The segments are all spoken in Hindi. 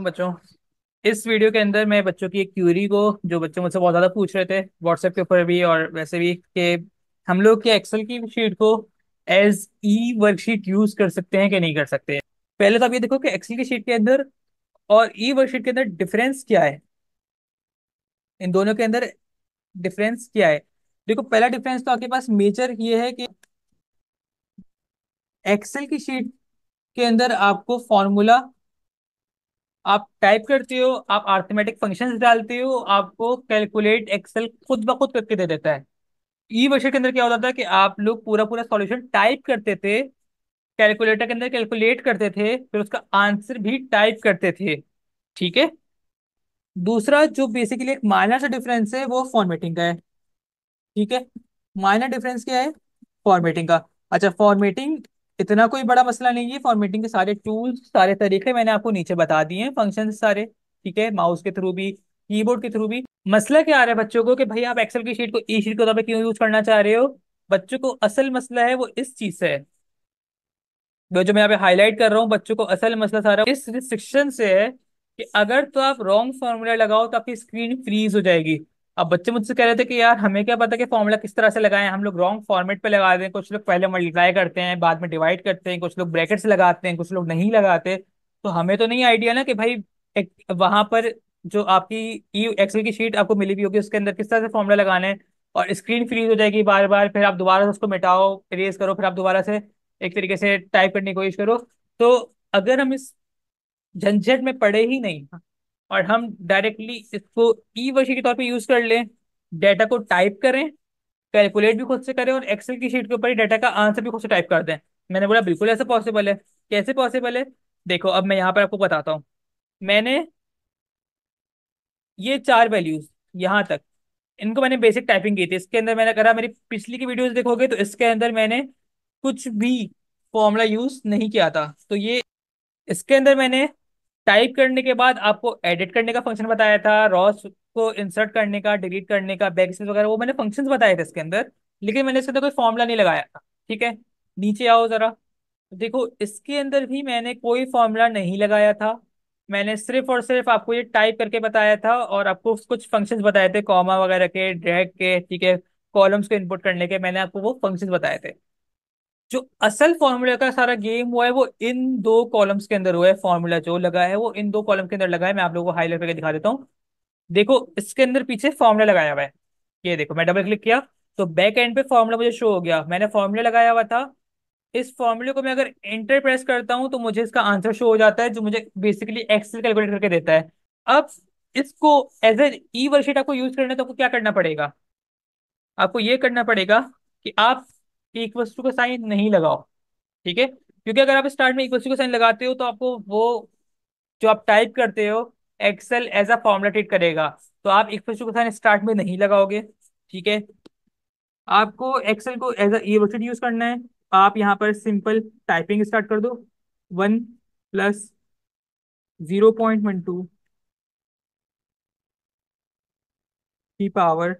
वालेकुम बच्चों। इस वीडियो के अंदर मैं बच्चों की एक क्यूरी को, जो बच्चे मुझसे बहुत ज़्यादा पूछ रहे थे व्हाट्सएप के ऊपर भी और वैसे भी, कि हम लोग क्या एक्सेल की शीट को एज ई वर्कशीट यूज कर सकते हैं कि नहीं कर सकते हैं। पहले तो आप ये देखो कि एक्सेल की शीट के अंदर और ई वर्कशीट के अंदर डिफरेंस क्या है। इन दोनों के अंदर डिफरेंस क्या है। देखो, पहला डिफरेंस तो आपके पास मेजर ये है कि एक्सेल की शीट के अंदर आपको फॉर्मूला आप टाइप करते हो, आप अर्थमेटिक फंक्शंस डालते हो, आपको कैलकुलेट एक्सेल खुद ब खुद करके दे देता है। ई वर्षन के अंदर क्या होता था कि आप लोग पूरा पूरा सॉल्यूशन टाइप करते थे, कैलकुलेटर के अंदर कैलकुलेट करते थे, फिर उसका आंसर भी टाइप करते थे। ठीक है। दूसरा जो बेसिकली एक माइनर सा डिफरेंस है वो फॉर्मेटिंग का है। ठीक है। माइनर डिफरेंस क्या है? फॉर्मेटिंग का। अच्छा, फॉर्मेटिंग इतना कोई बड़ा मसला नहीं है। फॉर्मेटिंग के सारे टूल्स, सारे तरीके मैंने आपको नीचे बता दिए हैं, फंक्शन सारे। ठीक है, माउस के थ्रू भी, कीबोर्ड के थ्रू भी। मसला क्या आ रहा है बच्चों को कि भाई आप एक्सेल की शीट को ई शीट के तौर पे क्यों यूज करना चाह रहे हो। बच्चों को असल मसला है वो इस चीज से है। वो जो मैं यहाँ पे हाईलाइट कर रहा हूँ, बच्चों को असल मसला सारा इस रिस्ट्रिक्शन से है कि अगर तो आप रॉन्ग फॉर्मूला लगाओ तो आपकी स्क्रीन फ्रीज हो जाएगी। अब बच्चे मुझसे कह रहे थे कि यार हमें क्या पता कि फॉर्मूला किस तरह से लगाएं, हम लोग रॉन्ग फॉर्मेट पे लगा दें। कुछ लोग पहले मल्टीप्लाई करते हैं, बाद में डिवाइड करते हैं, कुछ लोग ब्रैकेट्स लगाते हैं, कुछ लोग नहीं लगाते। तो हमें तो नहीं आइडिया ना कि भाई एक वहां पर जो आपकी ई एक्सेल की शीट आपको मिली भी होगी उसके अंदर किस तरह से फॉर्मूला लगाना है। और स्क्रीन फ्रीज हो जाएगी बार बार, फिर आप दोबारा से उसको मिटाओ, इरेज करो, फिर आप दोबारा से एक तरीके से टाइप करने की कोशिश करो। तो अगर हम इस झंझट में पड़े ही नहीं और हम डायरेक्टली इसको ई वर्कशीट के तौर पे यूज कर लें, डेटा को टाइप करें, कैलकुलेट भी खुद से करें और एक्सेल की शीट के ऊपर ही डाटा का आंसर भी खुद से टाइप कर दें। मैंने बोला बिल्कुल ऐसा पॉसिबल है। कैसे पॉसिबल है? देखो, अब मैं यहाँ पर आपको बताता हूँ। मैंने ये चार वैल्यूज यहाँ तक, इनको मैंने बेसिक टाइपिंग की थी। इसके अंदर मैंने करा, मेरी पिछली की वीडियोस देखोगे तो इसके अंदर मैंने कुछ भी फॉर्मूला यूज नहीं किया था। तो ये इसके अंदर मैंने टाइप करने के बाद आपको एडिट करने का फंक्शन बताया था, रॉस को इंसर्ट करने का, डिलीट करने का, बैक स्पेस वगैरह, वो मैंने फंक्शंस बताए थे इसके अंदर। लेकिन मैंने इसके अंदर कोई फॉर्मूला नहीं लगाया था। ठीक है। नीचे आओ जरा, देखो इसके अंदर भी मैंने कोई फॉर्मूला नहीं लगाया था। मैंने सिर्फ और सिर्फ आपको ये टाइप करके बताया था और आपको कुछ फंक्शंस बताए थे, कॉमा वगैरह के, ड्रैग के, ठीक है, कॉलम्स को इनपुट करने के, मैंने आपको वो फंक्शंस बताए थे। जो असल फॉर्मूला का सारा गेम हुआ है वो इन दो कॉलम्स के अंदर हुआ है। फॉर्मूला जो लगा है वो इन दो कॉलम के अंदर लगा है। मैं आप लोगों को हाईलाइट करके दिखा देता हूँ। देखो, इसके अंदर पीछे फॉर्मूला लगाया हुआ है। ये देखो, मैं डबल क्लिक किया तो बैक एंड पे फॉर्मूला मुझे शो हो गया। मैंने फॉर्मूला लगाया हुआ था। इस फॉर्मूले को मैं अगर एंटर प्रेस करता हूं तो मुझे इसका आंसर शो हो जाता है, जो मुझे बेसिकली एक्सेल कैलकुलेट करके देता है। अब इसको एज ए ई वर्कशीट आपको यूज करना है तो आपको क्या करना पड़ेगा? आपको ये करना पड़ेगा कि आप इक्वल टू का साइन नहीं लगाओ। ठीक है, क्योंकि अगर आप स्टार्ट में इक्वल टू का साइन लगाते हो तो आपको वो जो आप टाइप करते हो Excel as a formula treat करेगा। तो आप इक्वल टू का साइन स्टार्ट में नहीं लगाओगे। ठीक है। आपको एक्सेल को as a e worksheet use करना है। आप यहाँ पर सिंपल टाइपिंग स्टार्ट कर दो। 1 + 0.12 की पावर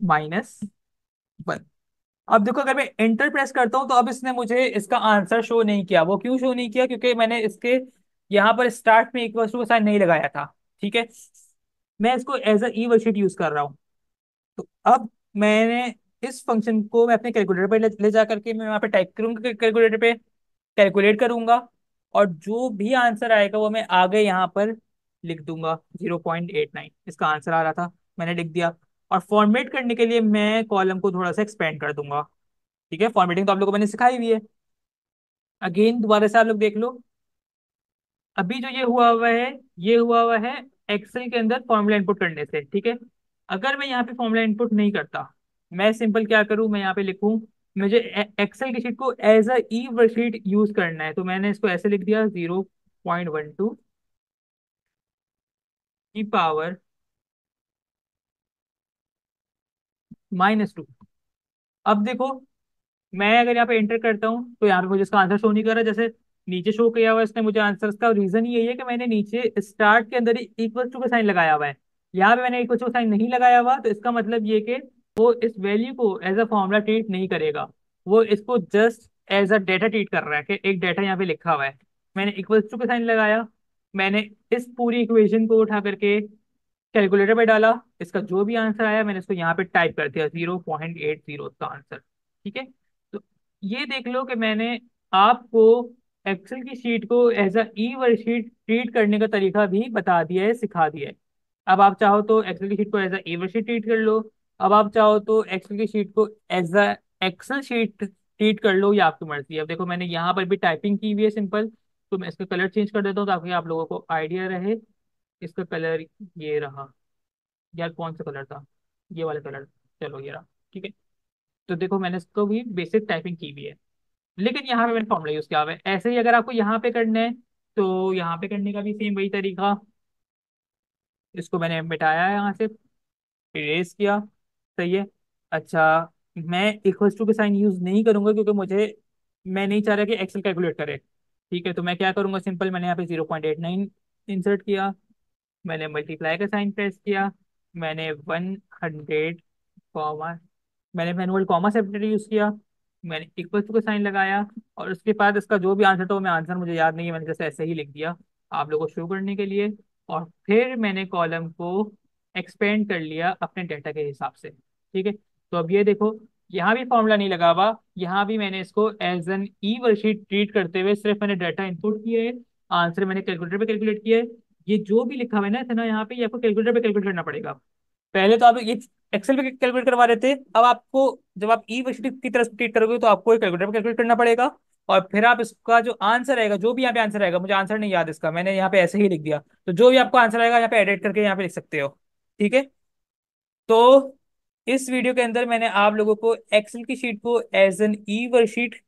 -1। अब देखो, अगर मैं एंटर प्रेस करता हूं तो अब इसने मुझे इसका आंसर शो नहीं किया। वो क्यों शो नहीं किया? क्योंकि मैंने इसके यहाँ पर स्टार्ट में इक्वल टू का साइन नहीं लगाया था। ठीक है। मैं इसको as a e worksheet use कर रहा हूँ। तो अब मैंने इस फंक्शन को मैं अपने कैलकुलेटर पर ले जा करके मैं वहाँ पे टाइप करूंगा, कैलकुलेटर पे कैलकुलेट करूंगा, और जो भी आंसर आएगा वो मैं आगे यहाँ पर लिख दूंगा। 0.89 इसका आंसर आ रहा था, मैंने लिख दिया। और फॉर्मेट करने के लिए मैं कॉलम को थोड़ा सा एक्सपेंड कर दूंगा। ठीक है, फॉर्मेटिंग तो आप लोगों को मैंने सिखाई हुई है। अगेन दोबारा से आप लोग देख लो। अभी जो ये हुआ हुआ है एक्सेल के अंदर फॉर्मूला इनपुट करने से। ठीक है। अगर मैं यहाँ पे फॉर्मूला इनपुट नहीं करता, मैं सिंपल क्या करूँ, मैं यहाँ पे लिखूँ, मुझे एक्सेल की शीट को as a e worksheet use करना है, तो मैंने इसको ऐसे लिख दिया, 0.12 की पावर -2। अब देखो, मैं अगर यहाँ पे एंटर करता हूँ तो यहाँ पे मुझे इसका आंसर शो नहीं कर रहा। जैसे नीचे शो किया हुआ है इसने मुझे आंसर, का रीजन यही है कि मैंने नीचे स्टार्ट के अंदर ही इक्वल टू का साइन लगाया हुआ है। यहाँ पे मैंने इक्वल टू का साइन नहीं लगाया हुआ, तो इसका मतलब ये कि वो इस वैल्यू को एज अ फॉर्मूला ट्रीट नहीं करेगा। वो इसको just as a data treat कर रहा है कि एक डेटा यहाँ पे लिखा हुआ है। मैंने इक्वल्स टू का साइन लगाया, मैंने इस पूरी इक्वेशन को उठा करके कैलकुलेटर पे डाला, इसका जो भी आंसर आया मैंने इसको यहाँ पे टाइप कर दिया, 0.80 इसका आंसर। ठीक है। तो ये देख लो कि मैंने आपको एक्सेल की शीट को as a e worksheet treat करने का तरीका भी बता दिया है, सिखा दिया है। अब आप चाहो तो एक्सेल की शीट को as a e worksheet treat कर लो, अब आप चाहो तो एक्सेल की शीट को as a Excel sheet treat कर लो, ये आपकी मर्जी है। अब देखो मैंने यहाँ पर भी टाइपिंग की हुई है सिंपल, तो मैं इसका कलर चेंज कर देता हूँ ताकि आप लोगों को आइडिया रहे। इसका कलर ये रहा। यार कौन सा कलर था, ये वाला कलर, चलो ये रहा। ठीक है। तो देखो मैंने इसको भी बेसिक टाइपिंग की भी है, लेकिन यहाँ पे मैंने फॉर्मूला यूज किया हुआ है। ऐसे ही अगर आपको यहाँ पे करना है तो यहाँ पे करने का भी सेम वही तरीका। इसको मैंने मिटाया है यहाँ से, इरेज किया। सही है। अच्छा, मैं इक्वल्स टू के साइन यूज नहीं करूंगा क्योंकि मैं नहीं चाह रहा कि एक्सेल कैलकुलेट करे। ठीक है, तो मैं क्या करूंगा, सिंपल मैंने यहाँ पे 0.89 इंसर्ट किया, मैंने मल्टीप्लाई का साइन प्रेस किया, मैंने 100 कॉमा, मैंने मैनुअल कॉमा सेपरेटर यूज किया, मैंने इक्वल टू का साइन लगाया, और उसके बाद इसका जो भी आंसर था वो मैं आंसर मुझे याद नहीं है, मैंने जैसे ऐसे ही लिख दिया आप लोगों को शो करने के लिए। और फिर मैंने कॉलम को एक्सपेंड कर लिया अपने डाटा के हिसाब से। ठीक है। तो अब ये देखो, यहाँ भी फॉर्मूला नहीं लगा हुआ, यहाँ भी मैंने इसको as an e worksheet treat करते हुए सिर्फ मैंने डाटा इनपुट किया है, आंसर मैंने कैलकुलेटर पे कैलकुलेट किया है। ये जो भी लिखा हुआ है ना यहाँ पे, ये आपको कैलकुलेटर पे कैलकुलेट करना पड़ेगा। पहले तो आप ये एक्सेल पे कैलकुलेट करवा रहे थे, अब आपको जब आप ई वर्कशीट की तरफ ट्रीट करोगे तो आपको एक कैलकुलेटर पे कैलकुलेट करना पड़ेगा। और फिर आप इसका जो आंसर आएगा, जो भी यहाँ पे आंसर आएगा, मुझे आंसर नहीं याद इसका, मैंने यहाँ पे ऐसे ही लिख दिया, तो जो भी आपको आंसर आएगा यहाँ पे एडिट करके यहाँ पे लिख सकते हो। ठीक है। तो इस वीडियो के अंदर मैंने आप लोगों को एक्सेल की शीट को as an e worksheet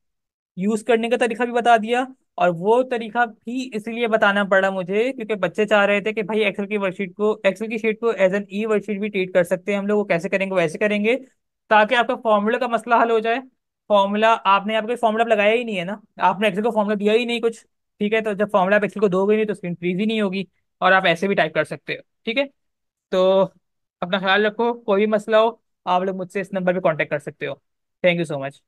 use करने का तरीका भी बता दिया। और वो तरीका भी इसलिए बताना पड़ा मुझे क्योंकि बच्चे चाह रहे थे कि भाई एक्सेल की शीट को एज एन ई वर्कशीट भी ट्रीट कर सकते हैं हम लोग, वो कैसे करेंगे, वैसे करेंगे ताकि आपका फॉर्मूला का मसला हल हो जाए। फॉर्मूला आपने यहाँ पे कोई फॉर्मूला लगाया ही नहीं है ना, आपने एक्सेल को फॉर्मूला दिया ही नहीं कुछ। ठीक है, तो जब फॉर्मूला आप एक्सेल को दोगे नहीं तो स्क्रीन फ्रीज ही नहीं होगी, और आप ऐसे भी टाइप कर सकते हो। ठीक है। तो अपना ख्याल रखो, कोई भी मसला हो आप लोग मुझसे इस नंबर पे कांटेक्ट कर सकते हो। Thank you so much.